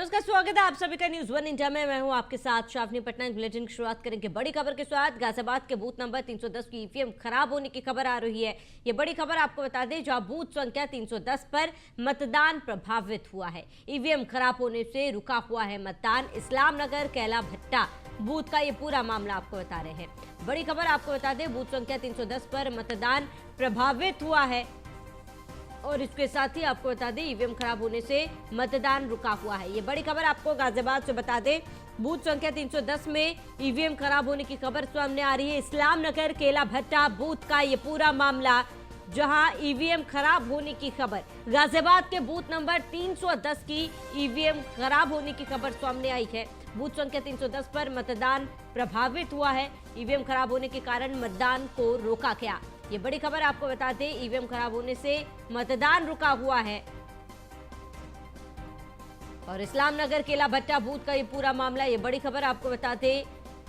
नमस्कार, स्वागत है आप सभी का न्यूज वन इंडिया में। मैं हूं आपके साथ शाफनी पटना। बुलेटिन की शुरुआत करेंगे बड़ी खबर के साथ। गाजियाबाद के बूथ नंबर 310 की ईवीएम खराब होने की खबर आ रही है। ये बड़ी खबर आपको बता दें, जहां बूथ संख्या 310 पर मतदान प्रभावित हुआ है। ईवीएम खराब होने से रुका हुआ है मतदान। इस्लाम नगर कैला भट्टा बूथ का ये पूरा मामला आपको बता रहे हैं। बड़ी खबर आपको बता दें, बूथ संख्या 310 पर मतदान प्रभावित हुआ है और इसके साथ ही आपको बता दें ईवीएम खराब होने से मतदान रुका हुआ है। ये बड़ी खबर आपको गाजियाबाद से बता दें, बूथ संख्या 310 में ईवीएम खराब होने की खबर सामने आ रही है। इस्लाम नगर केला भट्टा बूथ का ये पूरा मामला, जहां ईवीएम खराब होने की खबर। गाजियाबाद के बूथ नंबर 310 की ईवीएम खराब होने की खबर सामने आई है। बूथ संख्या 310 पर मतदान प्रभावित हुआ है। ईवीएम खराब होने के कारण मतदान को रोका गया। ये बड़ी खबर आपको बता दें, ईवीएम खराब होने से मतदान रुका हुआ है और इस्लाम नगर केला भट्टा बूथ का ये पूरा मामला। ये बड़ी खबर आपको बता दें,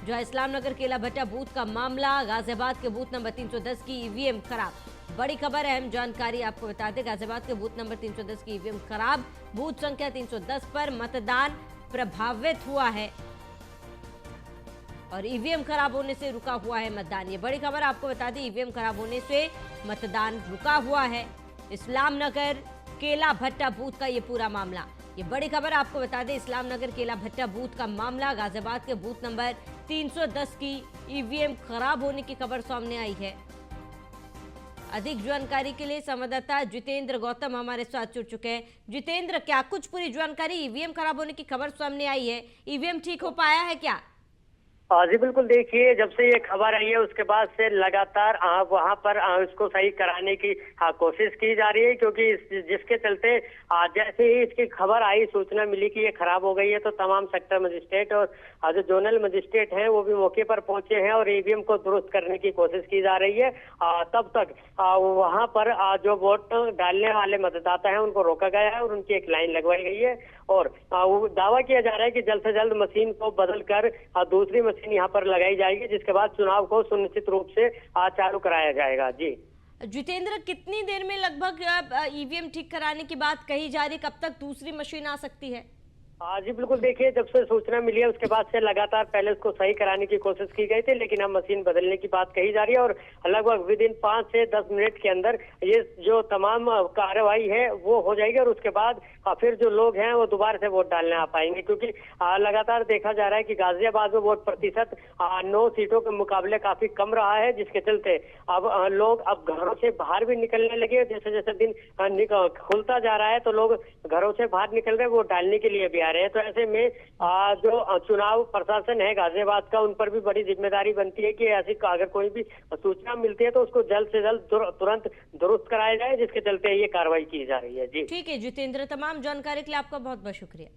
जो है इस्लाम नगर केला भट्टा बूथ का मामला। गाजियाबाद के बूथ नंबर 310 की ईवीएम खराब। बड़ी खबर, अहम जानकारी आपको बता दें, गाजियाबाद के बूथ नंबर 310 की ईवीएम खराब। बूथ संख्या 310 पर मतदान प्रभावित हुआ है और ईवीएम खराब होने से रुका हुआ है मतदान। ये बड़ी खबर आपको बता दें, ईवीएम खराब होने से मतदान रुका हुआ है। इस्लाम नगर केला भट्टा बूथ का ये पूरा मामला। ये बड़ी खबर आपको बता दें, इस्लाम नगर केला भट्टा बूथ का मामला। गाजियाबाद के बूथ नंबर 310 की ईवीएम खराब होने की खबर सामने आई है। अधिक जानकारी के लिए संवाददाता जितेंद्र गौतम हमारे साथ जुड़ चुके हैं। जितेंद्र, क्या कुछ पूरी जानकारी, ईवीएम खराब होने की खबर सामने आई है, ईवीएम ठीक हो पाया है क्या? जी बिल्कुल, देखिए जब से ये खबर आई है उसके बाद से लगातार वहां पर इसको सही कराने की कोशिश की जा रही है, क्योंकि जिसके चलते जैसे ही इसकी खबर आई, सूचना मिली कि ये खराब हो गई है, तो तमाम सेक्टर मजिस्ट्रेट और जो जोनल मजिस्ट्रेट हैं वो भी मौके पर पहुंचे हैं और ईवीएम को दुरुस्त करने की कोशिश की जा रही है। तब तक वहां पर जो वोट डालने वाले मतदाता हैं उनको रोका गया है और उनकी एक लाइन लगवाई गई है और दावा किया जा रहा है कि जल्द से जल्द मशीन को बदल कर दूसरी मशीन यहाँ पर लगाई जाएगी, जिसके बाद चुनाव को सुनिश्चित रूप से चालू कराया जाएगा। जी जितेंद्र, कितनी देर में लगभग ईवीएम ठीक कराने की बात कही जा रही, कब तक दूसरी मशीन आ सकती है? जी बिल्कुल, देखिए जब से सूचना मिली है उसके बाद से लगातार पहले उसको सही कराने की कोशिश की गई थी, लेकिन अब मशीन बदलने की बात कही जा रही है और लगभग विदिन 5 से 10 मिनट के अंदर ये जो तमाम कार्रवाई है वो हो जाएगी और उसके बाद फिर जो लोग हैं वो दोबारा से वोट डालने आ पाएंगे, क्योंकि लगातार देखा जा रहा है कि गाजियाबाद में वोट प्रतिशत 9 सीटों के मुकाबले काफी कम रहा है, जिसके चलते अब लोग अब घरों से बाहर भी निकलने लगे। जैसे जैसे दिन खुलता जा रहा है तो लोग घरों से बाहर निकल रहे हैं वोट डालने के लिए भी आ रहे हैं। तो ऐसे में जो चुनाव प्रशासन है गाजियाबाद का, उन पर भी बड़ी जिम्मेदारी बनती है कि ऐसी अगर कोई भी सूचना मिलती है तो उसको जल्द से जल्द तुरंत दुरुस्त कराया जाए, जिसके चलते ये कार्रवाई की जा रही है। जी ठीक है जितेंद्र, तमाम जानकारी के लिए आपका बहुत बहुत शुक्रिया।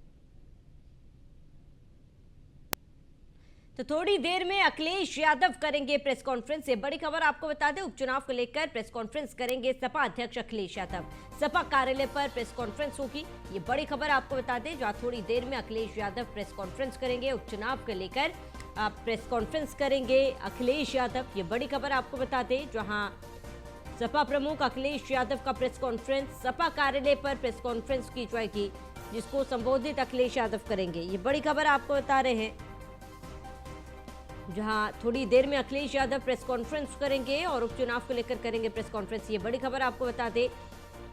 तो थोड़ी देर में अखिलेश यादव करेंगे प्रेस कॉन्फ्रेंस। ये बड़ी खबर आपको बता दें, उपचुनाव को लेकर प्रेस कॉन्फ्रेंस करेंगे सपा अध्यक्ष अखिलेश यादव। सपा कार्यालय पर प्रेस कॉन्फ्रेंस होगी। ये बड़ी खबर आपको बता दें, जहां थोड़ी देर में अखिलेश यादव प्रेस कॉन्फ्रेंस करेंगे। उपचुनाव को लेकर प्रेस कॉन्फ्रेंस करेंगे अखिलेश यादव। ये बड़ी खबर आपको बता दें, जहां सपा प्रमुख अखिलेश यादव का प्रेस कॉन्फ्रेंस सपा कार्यालय पर प्रेस कॉन्फ्रेंस की जाएगी, जिसको संबोधित अखिलेश यादव करेंगे। ये बड़ी खबर आपको बता रहे हैं, जहां थोड़ी देर में अखिलेश यादव प्रेस कॉन्फ्रेंस करेंगे और उपचुनाव को लेकर करेंगे प्रेस कॉन्फ्रेंस। ये बड़ी खबर आपको बता दें,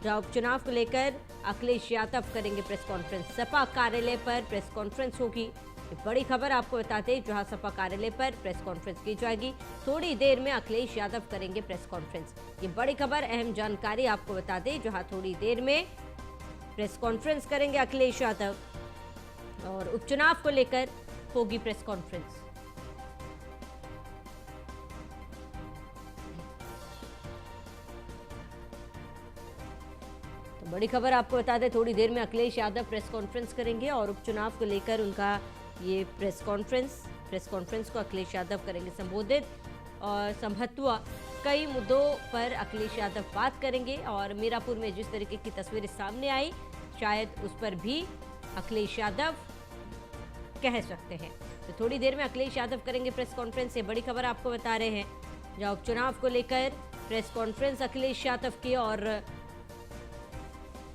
जहां उपचुनाव को लेकर अखिलेश यादव करेंगे प्रेस कॉन्फ्रेंस। सपा कार्यालय पर प्रेस कॉन्फ्रेंस होगी। ये बड़ी खबर आपको बता दें, जहां सपा कार्यालय पर प्रेस कॉन्फ्रेंस की जाएगी। थोड़ी देर में अखिलेश यादव करेंगे प्रेस कॉन्फ्रेंस। ये बड़ी खबर, अहम जानकारी आपको बता दें, जहां थोड़ी देर में प्रेस कॉन्फ्रेंस करेंगे अखिलेश यादव और उपचुनाव को लेकर होगी प्रेस कॉन्फ्रेंस। बड़ी खबर आपको बता दें, थोड़ी देर में अखिलेश यादव प्रेस कॉन्फ्रेंस करेंगे और उपचुनाव को लेकर उनका ये प्रेस कॉन्फ्रेंस को अखिलेश यादव करेंगे संबोधित और संभवतः कई मुद्दों पर अखिलेश यादव बात करेंगे और मीरापुर में जिस तरीके की तस्वीरें सामने आई, शायद उस पर भी अखिलेश यादव कह सकते हैं। तो थोड़ी देर में अखिलेश यादव करेंगे प्रेस कॉन्फ्रेंस। ये बड़ी खबर आपको बता रहे हैं, जहां उपचुनाव को लेकर प्रेस कॉन्फ्रेंस अखिलेश यादव की और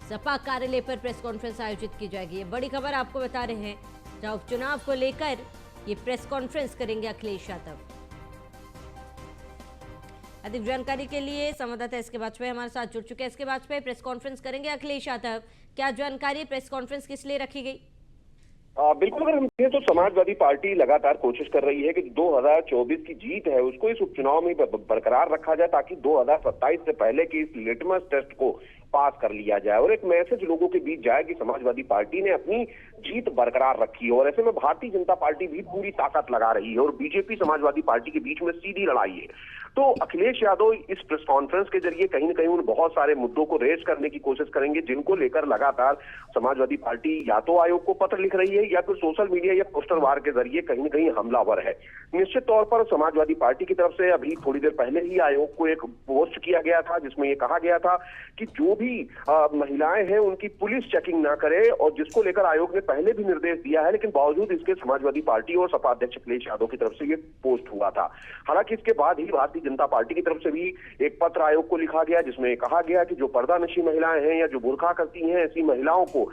सपा कार्यालय पर प्रेस कॉन्फ्रेंस आयोजित की जाएगी। ये बड़ी खबर आपको बता रहे हैं, जहां उपचुनाव को लेकर ये प्रेस कॉन्फ्रेंस करेंगे अखिलेश यादव। अधिक जानकारी के लिए संवाददाता एस के वाजपेयी हमारे साथ जुड़ चुके हैं। एस के वाजपेयी, प्रेस कॉन्फ्रेंस करेंगे अखिलेश यादव, क्या जानकारी, प्रेस कॉन्फ्रेंस किस लिए रखी गई? बिल्कुल, अगर हम देखें तो समाजवादी पार्टी लगातार कोशिश कर रही है कि 2024 की जीत है उसको इस उपचुनाव में बरकरार रखा जाए, ताकि 2027 से पहले की इस लिटमस टेस्ट को पास कर लिया जाए और एक मैसेज लोगों के बीच जाए कि समाजवादी पार्टी ने अपनी जीत बरकरार रखी है। और ऐसे में भारतीय जनता पार्टी भी पूरी ताकत लगा रही है और बीजेपी समाजवादी पार्टी के बीच में सीधी लड़ाई है। तो अखिलेश यादव इस प्रेस कॉन्फ्रेंस के जरिए कहीं न कहीं उन बहुत सारे मुद्दों को रेज करने की कोशिश करेंगे जिनको लेकर लगातार समाजवादी पार्टी या तो आयोग को पत्र लिख रही है या फिर सोशल मीडिया या पोस्टर वार के जरिए कहीं न कहीं हमलावर है। निश्चित तौर पर समाजवादी पार्टी की तरफ से अभी थोड़ी देर पहले ही आयोग को एक पोस्ट किया गया था जिसमें यह कहा गया था कि जो भी महिलाएं हैं उनकी पुलिस चेकिंग ना करे, और जिसको लेकर आयोग ने पहले भी निर्देश दिया है, लेकिन बावजूद इसके समाजवादी पार्टी और सपा अध्यक्ष अखिलेश यादव की तरफ से ये पोस्ट हुआ था। हालांकि इसके बाद ही भारतीय जनता पार्टी की तरफ से भी एक पत्र आयोग को लिखा गया जिसमें कहा गया कि जो पर्दानशी महिलाएं हैं या जो बुर्का करती हैं, ऐसी महिलाओं को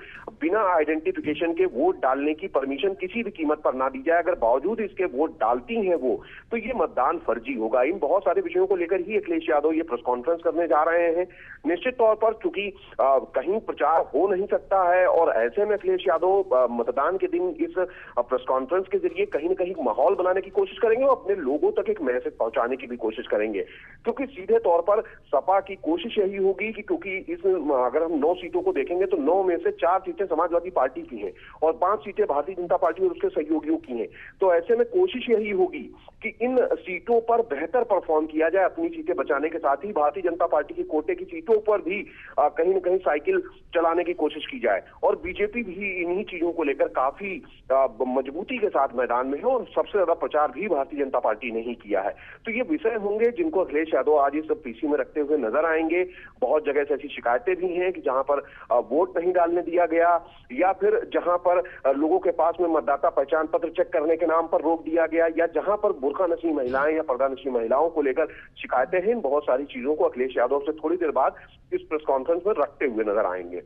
बिना आइडेंटिफिकेशन के वोट डालने की परमिशन किसी भी कीमत पर ना दी जाए। अगर बावजूद इसके वोट डालती हैं वो, तो ये मतदान फर्जी होगा। इन बहुत सारे विषयों को लेकर ही अखिलेश यादव ये प्रेस कॉन्फ्रेंस करने जा रहे हैं। निश्चित तौर पर चूंकि कहीं प्रचार हो नहीं सकता है और ऐसे में अखिलेश यादव मतदान के दिन इस प्रेस कॉन्फ्रेंस के जरिए कहीं न कहीं माहौल बनाने की कोशिश करेंगे और अपने लोगों तक एक मैसेज पहुंचाने की भी कोशिश करेंगे, क्योंकि सीधे तौर पर सपा की कोशिश यही होगी कि क्योंकि इस अगर हम 9 सीटों को देखेंगे तो 9 में से 4 सीटें समाजवादी पार्टी की हैं और 5 सीटें भारतीय जनता पार्टी और उसके सहयोगियों की हैं। तो ऐसे में कोशिश यही होगी कि इन सीटों पर बेहतर परफॉर्म किया जाए, अपनी सीटें बचाने के साथ ही भारतीय जनता पार्टी की कोटे की सीटों पर भी कहीं न कहीं साइकिल चलाने की कोशिश की जाए। और बीजेपी भी इन्हीं चीजों को लेकर काफी मजबूती के साथ मैदान में है और सबसे ज्यादा प्रचार भी भारतीय जनता पार्टी ने ही किया है। तो ये विषय होंगे जिनको अखिलेश यादव आज इस पीसी में रखते हुए नजर आएंगे। बहुत जगह से ऐसी शिकायतें भी हैं कि जहां पर वोट नहीं डालने दिया गया या फिर जहां पर लोगों के पास में मतदाता पहचान पत्र चेक करने के नाम पर रोक दिया गया या जहां पर बुर्का नशी महिलाएं या पर्दानशी महिलाओं को लेकर शिकायतें हैं। इन बहुत सारी चीजों को अखिलेश यादव से थोड़ी देर बाद इस प्रेस कॉन्फ्रेंस में रखते हुए नजर आएंगे।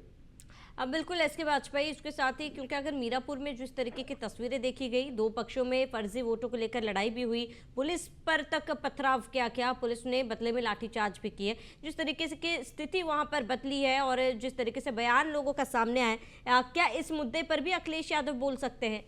अब बिल्कुल एस के वाजपेयी, इसके साथ ही क्योंकि अगर मीरापुर में जिस तरीके की तस्वीरें देखी गई, 2 पक्षों में फर्जी वोटों को लेकर लड़ाई भी हुई, पुलिस पर तक पथराव किया, पुलिस ने बदले में लाठीचार्ज भी किए, जिस तरीके से की स्थिति वहां पर बदली है और जिस तरीके से बयान लोगों का सामने आए, क्या इस मुद्दे पर भी अखिलेश यादव बोल सकते हैं?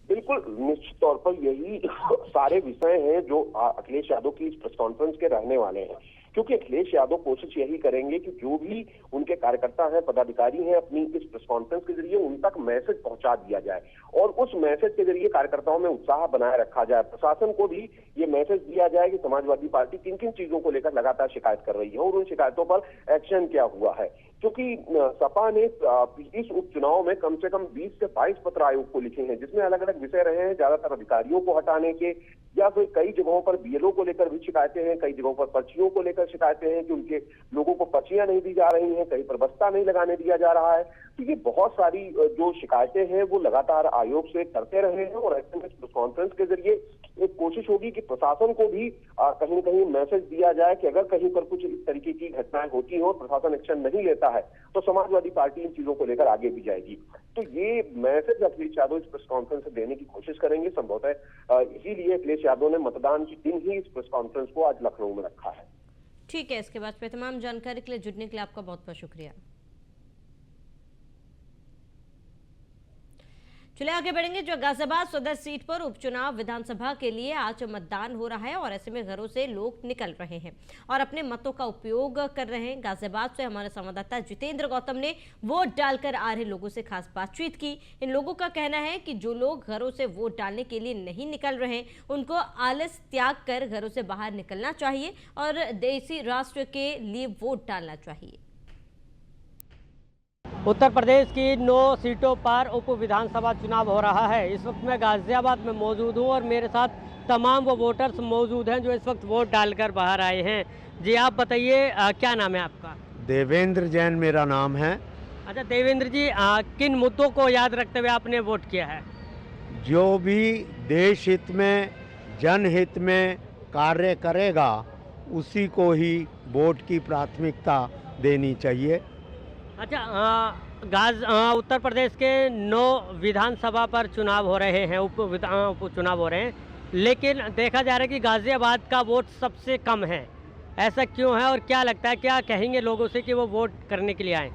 बिल्कुल, निश्चित तौर पर यही सारे विषय हैं जो अखिलेश यादव की इस प्रेस कॉन्फ्रेंस के रहने वाले हैं, क्योंकि अखिलेश यादव कोशिश यही करेंगे कि जो भी उनके कार्यकर्ता हैं, पदाधिकारी हैं, अपनी इस प्रेस कॉन्फ्रेंस के जरिए उन तक मैसेज पहुंचा दिया जाए और उस मैसेज के जरिए कार्यकर्ताओं में उत्साह बनाए रखा जाए। प्रशासन को भी ये मैसेज दिया जाए कि समाजवादी पार्टी किन किन चीजों को लेकर लगातार शिकायत कर रही है और उन शिकायतों पर एक्शन क्या हुआ है। क्योंकि सपा ने इस उपचुनाव में कम से कम 20 से 22 पत्र आयोग को लिखे हैं जिसमें अलग अलग विषय रहे हैं, ज्यादातर अधिकारियों को हटाने के या फिर कई जगहों पर बीएलओ को लेकर भी शिकायतें हैं, कई जगहों पर पर्चियों को लेकर शिकायतें हैं कि उनके लोगों को पर्चियां नहीं दी जा रही हैं, कहीं पर बस्ता नहीं लगाने दिया जा रहा है। तो ये बहुत सारी जो शिकायतें हैं वो लगातार आयोग से करते रहे हैं और ऐसे में प्रेस कॉन्फ्रेंस के जरिए एक कोशिश होगी कि प्रशासन को भी कहीं न कहीं मैसेज दिया जाए कि अगर कहीं पर कुछ इस तरीके की घटनाएं होती हैं और प्रशासन एक्शन नहीं लेता है तो समाजवादी पार्टी इन चीजों को लेकर आगे भी जाएगी। तो ये मैसेज अखिलेश यादव इस प्रेस कॉन्फ्रेंस से देने की कोशिश करेंगे संभवतः, इसीलिए अखिलेश यादव ने मतदान के दिन ही इस प्रेस कॉन्फ्रेंस को आज लखनऊ में रखा है। ठीक है, इसके बाद तमाम जानकारी के लिए जुड़ने के लिए आपका बहुत बहुत शुक्रिया। चलिए आगे बढ़ेंगे। जो गाजियाबाद सदर सीट पर उपचुनाव विधानसभा के लिए आज मतदान हो रहा है और ऐसे में घरों से लोग निकल रहे हैं और अपने मतों का उपयोग कर रहे हैं। गाजियाबाद से हमारे संवाददाता जितेंद्र गौतम ने वोट डालकर आ रहे लोगों से खास बातचीत की। इन लोगों का कहना है कि जो लोग घरों से वोट डालने के लिए नहीं निकल रहे उनको आलस त्याग कर घरों से बाहर निकलना चाहिए और देशी राष्ट्र के लिए वोट डालना चाहिए। उत्तर प्रदेश की 9 सीटों पर उप विधानसभा चुनाव हो रहा है। इस वक्त मैं गाजियाबाद में मौजूद हूं और मेरे साथ तमाम वो वोटर्स मौजूद हैं जो इस वक्त वोट डालकर बाहर आए हैं। जी आप बताइए, क्या नाम है आपका? देवेंद्र जैन मेरा नाम है। अच्छा देवेंद्र जी, किन मुद्दों को याद रखते हुए आपने वोट किया है? जो भी देश हित में, जनहित में कार्य करेगा उसी को ही वोट की प्राथमिकता देनी चाहिए। अच्छा, उत्तर प्रदेश के 9 विधानसभा पर चुनाव हो रहे हैं, उप चुनाव हो रहे हैं, लेकिन देखा जा रहा है कि गाज़ियाबाद का वोट सबसे कम है। ऐसा क्यों है और क्या लगता है, क्या कहेंगे लोगों से कि वो वोट करने के लिए आएँ?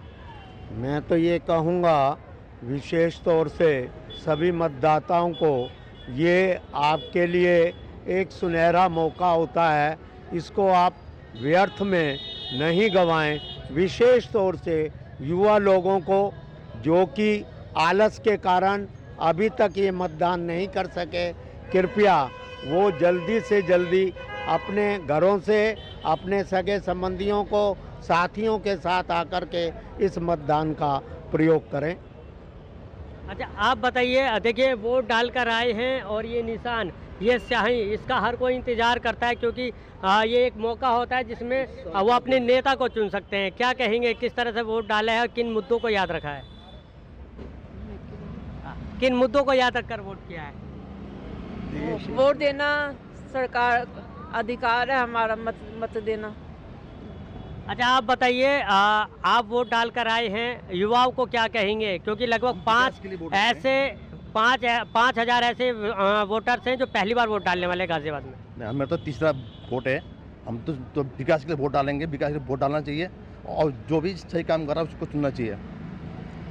मैं तो ये कहूँगा विशेष तौर से सभी मतदाताओं को, ये आपके लिए एक सुनहरा मौका होता है, इसको आप व्यर्थ में नहीं गंवाएं। विशेष तौर से युवा लोगों को जो कि आलस के कारण अभी तक ये मतदान नहीं कर सके, कृपया वो जल्दी से जल्दी अपने घरों से अपने सगे संबंधियों को साथियों के साथ आकर के इस मतदान का प्रयोग करें। अच्छा, आप बताइए, देखिए वोट डालकर आए हैं और ये निशान, ये स्याही, इसका हर कोई इंतज़ार करता है क्योंकि ये एक मौका होता है जिसमें वो अपने नेता को चुन सकते हैं। क्या कहेंगे, किस तरह से वोट डाला है और किन मुद्दों को याद रखा है? किन मुद्दों को याद रखकर वोट किया है? वोट देना सरकार अधिकार है हमारा, मत देना। अच्छा, आप बताइए, आप वोट डालकर आए हैं, युवाओं को क्या कहेंगे? क्योंकि लगभग 5,000 ऐसे वोटर्स हैं जो पहली बार वोट डालने वाले हैं गाज़ियाबाद में। हमें तो तीसरा वोट है, हम तो विकास के लिए वोट डालेंगे, विकास के लिए वोट डालना चाहिए और जो भी सही काम कर रहा है उसको चुनना चाहिए।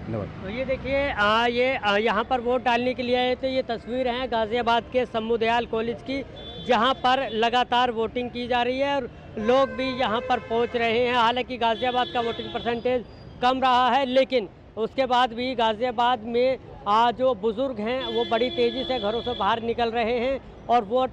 धन्यवाद। तो ये देखिए, ये यहाँ पर वोट डालने के लिए आए थे। ये तस्वीर है गाज़ियाबाद के सम्मुदयाल कॉलेज की, जहाँ पर लगातार वोटिंग की जा रही है और लोग भी यहाँ पर पहुँच रहे हैं। हालांकि गाज़ियाबाद का वोटिंग परसेंटेज कम रहा है, लेकिन उसके बाद भी गाज़ियाबाद में जो बुज़ुर्ग हैं वो बड़ी तेज़ी से घरों से बाहर निकल रहे हैं और वोट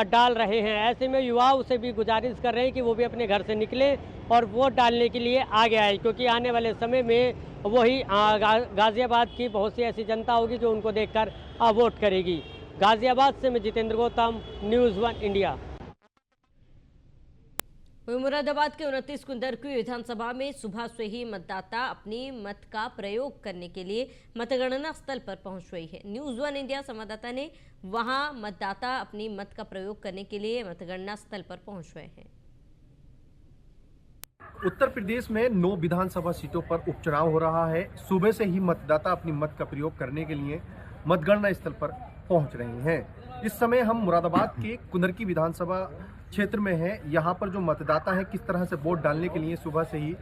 डाल रहे हैं। ऐसे में युवाओं से भी गुजारिश कर रहे हैं कि वो भी अपने घर से निकलें और वोट डालने के लिए आगे आए, क्योंकि आने वाले समय में वही गाज़ियाबाद की बहुत सी ऐसी जनता होगी जो उनको देखकर वोट करेगी। गाज़ियाबाद से मैं जितेंद्र गौतम, न्यूज़ 1 इंडिया। मुरादाबाद के 29 कुंदरकी विधानसभा में सुबह से ही मतदाता अपनी मत का प्रयोग करने के लिए मतगणना स्थल पर पहुंच रही है। न्यूज़ 1 इंडिया संवाददाता ने वहां मतदाता अपनी मत का प्रयोग करने के लिए मतगणना स्थल पर पहुंच रहे हैं। उत्तर प्रदेश में 9 विधानसभा सीटों पर उपचुनाव हो रहा है। सुबह से ही मतदाता अपनी मत का प्रयोग करने के लिए मतगणना स्थल पर पहुंच रहे हैं। इस समय हम मुरादाबाद के कुंदरकी विधानसभा क्षेत्र में हैं। यहाँ पर जो मतदाता हैं किस तरह से वोट डालने के लिए सुबह से ही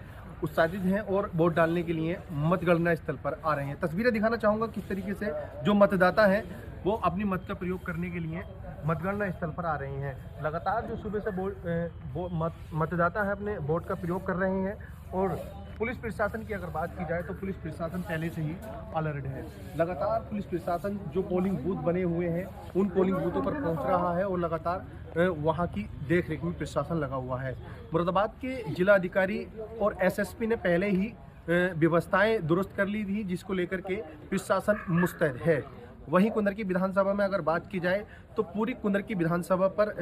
उत्साहित हैं और वोट डालने के लिए मतगणना स्थल पर आ रहे हैं। तस्वीरें दिखाना चाहूँगा किस तरीके से जो मतदाता हैं वो अपनी मत का प्रयोग करने के लिए मतगणना स्थल पर आ रहे हैं। लगातार जो सुबह से मतदाता है अपने वोट का प्रयोग कर रहे हैं और पुलिस प्रशासन की अगर बात की जाए तो पुलिस प्रशासन पहले से ही अलर्ट है। लगातार पुलिस प्रशासन जो पोलिंग बूथ बने हुए हैं उन पोलिंग बूथों पर पहुंच रहा है और लगातार वहां की देखरेख में प्रशासन लगा हुआ है। मुरादाबाद के जिला अधिकारी और एसएसपी ने पहले ही व्यवस्थाएं दुरुस्त कर ली थी, जिसको लेकर के प्रशासन मुस्तैद है। वहीं कुंदरकी विधानसभा में अगर बात की जाए तो पूरी कुंदरकी विधानसभा पर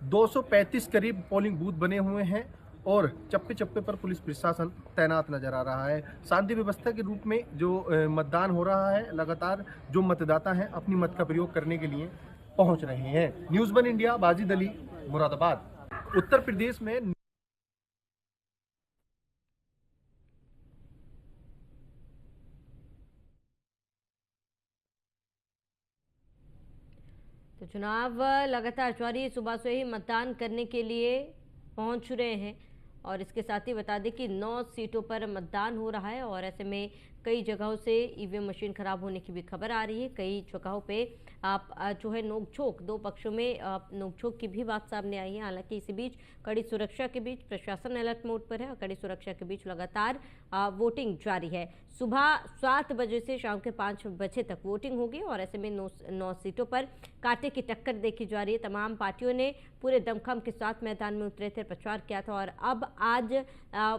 235 करीब पोलिंग बूथ बने हुए हैं और चप्पे चप्पे पर पुलिस प्रशासन तैनात नजर आ रहा है। शांति व्यवस्था के रूप में जो मतदान हो रहा है, लगातार जो मतदाता हैं अपनी मत का प्रयोग करने के लिए पहुंच रहे हैं। News 1 India, Bajid Ali, Moradabad. उत्तर प्रदेश में तो चुनाव लगातार जारी, सुबह से ही मतदान करने के लिए पहुंच रहे हैं और इसके साथ ही बता दें कि 9 सीटों पर मतदान हो रहा है और ऐसे में कई जगहों से ईवीएम मशीन खराब होने की भी खबर आ रही है। कई जगहों पे आप जो है नोकझोंक, दो पक्षों में नोकझोंक की भी बात सामने आई है। हालांकि इसी बीच कड़ी सुरक्षा के बीच प्रशासन अलर्ट मोड पर है और कड़ी सुरक्षा के बीच लगातार वोटिंग जारी है। सुबह 7 बजे से शाम के 5 बजे तक वोटिंग होगी और ऐसे में 9 सीटों पर कांटे की टक्कर देखी जा रही है। तमाम पार्टियों ने पूरे दमखम के साथ मैदान में उतरे थे, प्रचार किया था और अब आज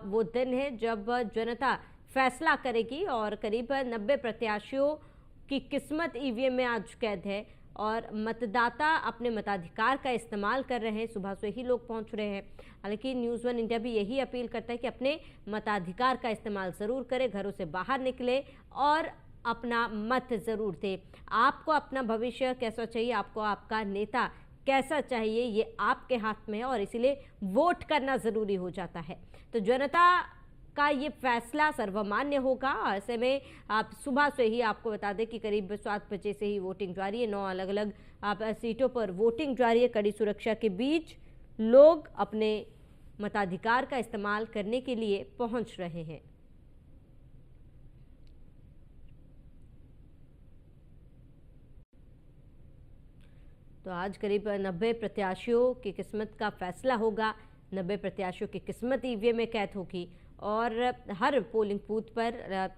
वो दिन है जब जनता फैसला करेगी और करीब 90 प्रत्याशियों की किस्मत ईवीएम में आज कैद है और मतदाता अपने मताधिकार का इस्तेमाल कर रहे हैं। सुबह से ही लोग पहुंच रहे हैं। हालांकि न्यूज़ 1 इंडिया भी यही अपील करता है कि अपने मताधिकार का इस्तेमाल ज़रूर करें, घरों से बाहर निकले और अपना मत ज़रूर दें। आपको अपना भविष्य कैसा चाहिए, आपको आपका नेता कैसा चाहिए, ये आपके हाथ में है और इसीलिए वोट करना ज़रूरी हो जाता है। तो जनता का ये फैसला सर्वमान्य होगा। ऐसे में आप सुबह से ही आपको बता दें कि करीब 7 बजे से ही वोटिंग जारी है। 9 अलग अलग आप सीटों पर वोटिंग जारी है। कड़ी सुरक्षा के बीच लोग अपने मताधिकार का इस्तेमाल करने के लिए पहुंच रहे हैं। तो आज करीब 90 प्रत्याशियों की किस्मत का फैसला होगा। 90 प्रत्याशियों की किस्मत ईवीएम में कैद होगी और हर पोलिंग बूथ पर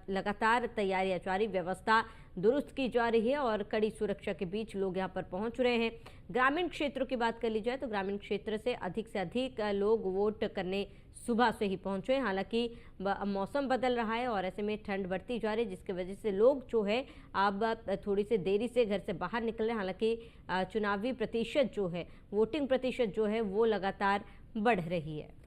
लगातार तैयारियां जारी, व्यवस्था दुरुस्त की जा रही है और कड़ी सुरक्षा के बीच लोग यहां पर पहुंच रहे हैं। ग्रामीण क्षेत्रों की बात कर ली जाए तो ग्रामीण क्षेत्र से अधिक लोग वोट करने सुबह से ही पहुंचे। हालांकि मौसम बदल रहा है और ऐसे में ठंड बढ़ती जा रही है, जिसकी वजह से लोग जो है अब थोड़ी सी देरी से घर से बाहर निकल रहे हैं। हालांकि चुनावी प्रतिशत जो है, वोटिंग प्रतिशत जो है वो लगातार बढ़ रही है।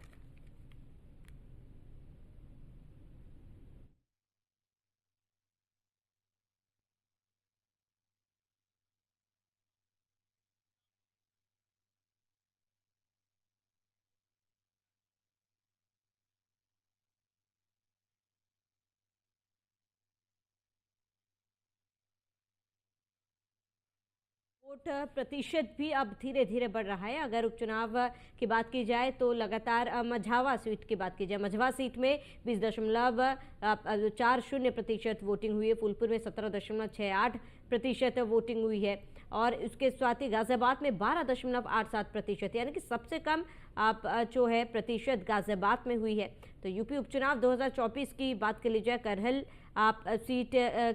वोट प्रतिशत भी अब धीरे धीरे बढ़ रहा है। अगर उपचुनाव की बात की जाए तो लगातार मझावा सीट की बात की जाए, मझावा सीट में 20.40% वोटिंग हुई है। फूलपुर में 17.68% वोटिंग हुई है और उसके साथ ही गाजियाबाद में 12.87%, यानी कि सबसे कम आप जो है प्रतिशत गाजियाबाद में हुई है। तो यूपी उपचुनाव 2024 की बात कर ली जाए, करहल आप सीट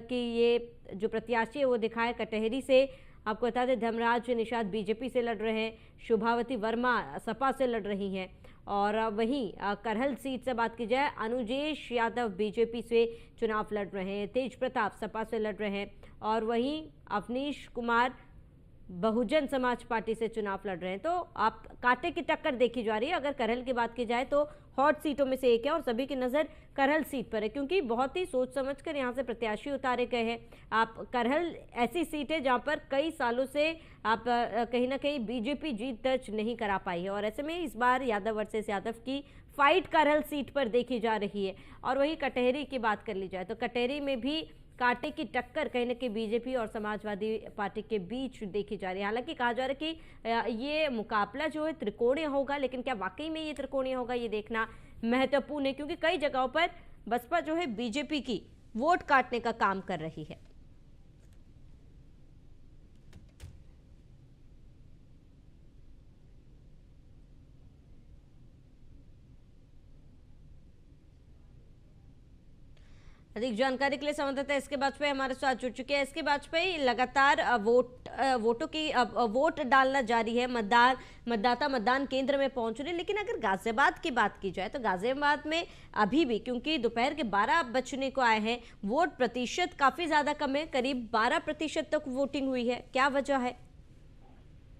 की ये जो प्रत्याशी है वो दिखाए कटहरी से। आपको बता दें धर्मराज निषाद बीजेपी से लड़ रहे हैं, शुभावती वर्मा सपा से लड़ रही हैं और वहीं करहल सीट से बात की जाए अनुजेश यादव बीजेपी से चुनाव लड़ रहे हैं, तेज प्रताप सपा से लड़ रहे हैं और वहीं अवनीश कुमार बहुजन समाज पार्टी से चुनाव लड़ रहे हैं। तो आप कांटे की टक्कर देखी जा रही है। अगर करहल की बात की जाए तो हॉट सीटों में से एक है और सभी की नज़र करहल सीट पर है, क्योंकि बहुत ही सोच समझकर यहाँ से प्रत्याशी उतारे गए हैं। आप करहल ऐसी सीट है जहाँ पर कई सालों से आप कहीं ना कहीं बीजेपी जीत दर्ज नहीं करा पाई है और ऐसे में इस बार यादव वर्सेस यादव की फाइट करहल सीट पर देखी जा रही है। और वही कटहरी की बात कर ली जाए तो कटहरी में भी कांटे की टक्कर कहीं ना कहीं बीजेपी और समाजवादी पार्टी के बीच देखी जा रही है। हालांकि कहा जा रहा है कि ये मुकाबला जो है त्रिकोणीय होगा, लेकिन क्या वाकई में ये त्रिकोणीय होगा ये देखना महत्वपूर्ण है, क्योंकि कई जगहों पर बसपा जो है बीजेपी की वोट काटने का काम कर रही है। अधिक जानकारी के लिए संवाददाता एसके वाजपेयी हमारे साथ जुड़ चुके हैं। एसके वाजपेयी, लगातार वोटों की वोट डालना जारी है, मतदाता मतदान केंद्र में पहुंच रहे हैं, लेकिन अगर गाजियाबाद की बात की जाए तो गाजियाबाद में अभी भी, क्योंकि दोपहर के 12 बजने को आए हैं, वोट प्रतिशत काफी ज्यादा कम है, करीब 12% तक वोटिंग हुई है। क्या वजह है?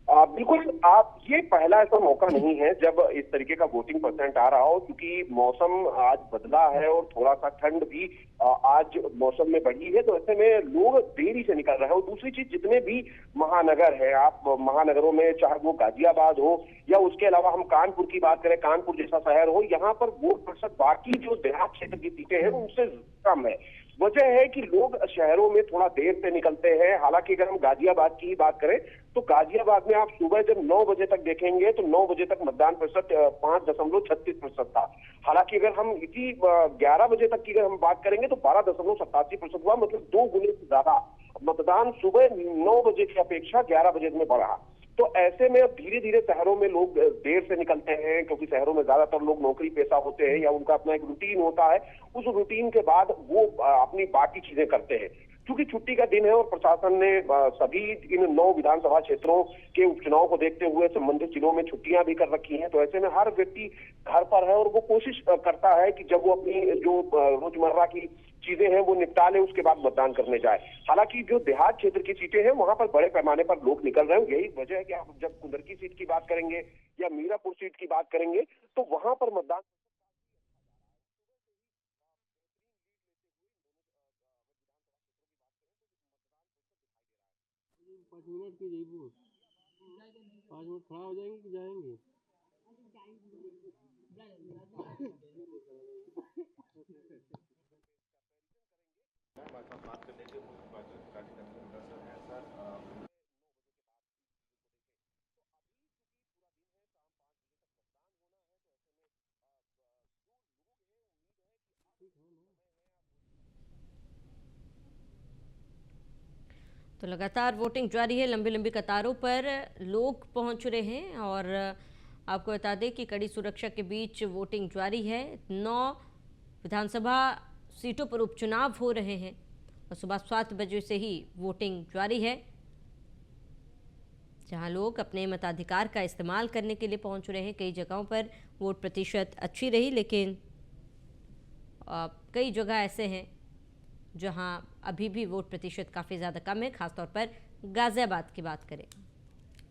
बिल्कुल, आप ये पहला ऐसा मौका नहीं है जब इस तरीके का वोटिंग परसेंट आ रहा हो, क्योंकि मौसम आज बदला है और थोड़ा सा ठंड भी आज मौसम में बढ़ी है, तो ऐसे में लोग देरी से निकल रहे हैं। और दूसरी चीज, जितने भी महानगर है, आप महानगरों में चाहे वो गाजियाबाद हो या उसके अलावा हम कानपुर की बात करें, कानपुर जैसा शहर हो, यहाँ पर वोट प्रतिशत बाकी जो देहात क्षेत्र की सीटें हैं उनसे कम है। वजह है कि लोग शहरों में थोड़ा देर से निकलते हैं। हालांकि अगर हम गाजियाबाद की ही बात करें तो गाजियाबाद में आप सुबह जब 9 बजे तक देखेंगे तो 9 बजे तक मतदान प्रतिशत 5.36% था। हालांकि अगर हम इसी 11 बजे तक की अगर हम बात करेंगे तो 12.87% हुआ, मतलब 2 गुने से ज्यादा मतदान सुबह 9 बजे की अपेक्षा 11 बजे में बढ़ा। तो ऐसे में अब धीरे धीरे शहरों में लोग देर से निकलते हैं, क्योंकि शहरों में ज्यादातर लोग नौकरी पेशा होते हैं या उनका अपना एक रूटीन होता है। उस रूटीन के बाद वो अपनी बाकी चीजें करते हैं। क्योंकि छुट्टी का दिन है और प्रशासन ने सभी इन 9 विधानसभा क्षेत्रों के उपचुनाव को देखते हुए संबंधित जिलों में छुट्टियां भी कर रखी हैं। तो ऐसे में हर व्यक्ति घर पर है और वो कोशिश करता है कि जब वो अपनी जो रोजमर्रा की चीजें हैं वो निपटा ले, उसके बाद मतदान करने जाए। हालांकि जो देहात क्षेत्र की सीटें हैं वहां पर बड़े पैमाने पर लोग निकल रहे हैं। यही वजह है कि आप जब कुंदरकी सीट की बात करेंगे या मीरापुर सीट की बात करेंगे तो वहां पर मतदान पाँच मिनट की जाइए, 5 मिनट खड़ा हो जाएंगे कि जाएंगे? तो लगातार वोटिंग जारी है, लंबी लंबी कतारों पर लोग पहुंच रहे हैं और आपको बता दें कि कड़ी सुरक्षा के बीच वोटिंग जारी है। 9 विधानसभा सीटों पर उपचुनाव हो रहे हैं और सुबह 7 बजे से ही वोटिंग जारी है, जहां लोग अपने मताधिकार का इस्तेमाल करने के लिए पहुंच रहे हैं। कई जगहों पर वोट प्रतिशत अच्छी रही, लेकिन कई जगह ऐसे हैं जहां अभी भी वोट प्रतिशत काफ़ी ज़्यादा कम है। खासतौर पर गाज़ियाबाद की बात करें